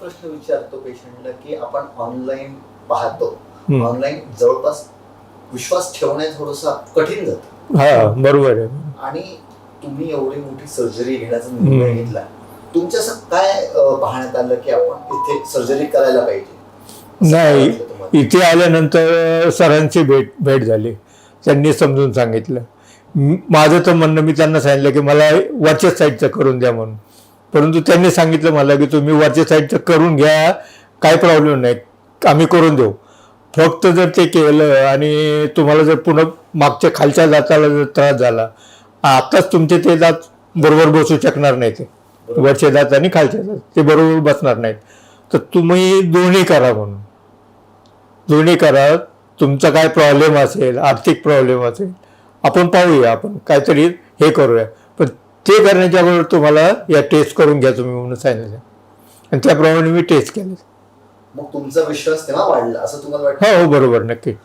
प्रश्न विचारतो पेशंटला की आपण ऑनलाईन पाहतो, ऑनलाईन जवळपास विश्वास ठेवणे थोडंसं कठीण जातं. हा बरोबर आहे. आणि तुम्ही एवढी मोठी सर्जरी घेण्याचा निर्णय घेतला, तुमच्या असं काय पाहण्यात आलं की आपण इथे सर्जरी करायला पाहिजे? नाही, इथे आल्यानंतर सरांची भेट झाली. त्यांनी समजून सांगितलं. माझं तर म्हणणं, मी त्यांना सांगितलं की मला वरच्या साईडचं करून द्या म्हणून. परंतु त्यांनी सांगितलं मला की तुम्ही वरच्या साईडचं करून घ्या, काय प्रॉब्लेम नाही, आम्ही करून देऊ. फक्त जर ते केलं आणि तुम्हाला जर पुन्हा मागच्या खालच्या दाताला जर त्रास झाला, आताच तुमचे ते दात बरोबर बसू शकणार नाही. ते वरचे दात आणि खालचे दात ते बरोबर बसणार नाहीत. तर तुम्ही दोन्ही करा म्हणून. दोन्ही करा. तुमचा काय प्रॉब्लेम असेल, आर्थिक प्रॉब्लेम असेल, आपण पाहूया, आपण काहीतरी हे करूया. पण ते करण्याच्या अगोदर तुम्हाला या टेस्ट करून घ्या तुम्ही म्हणून सांगितलं. आणि त्याप्रमाणे मी टेस्ट केले. मग तुमचा विश्वास तेव्हा वाढला असं तुम्हाला वाटतं? हो बरोबर, नक्की.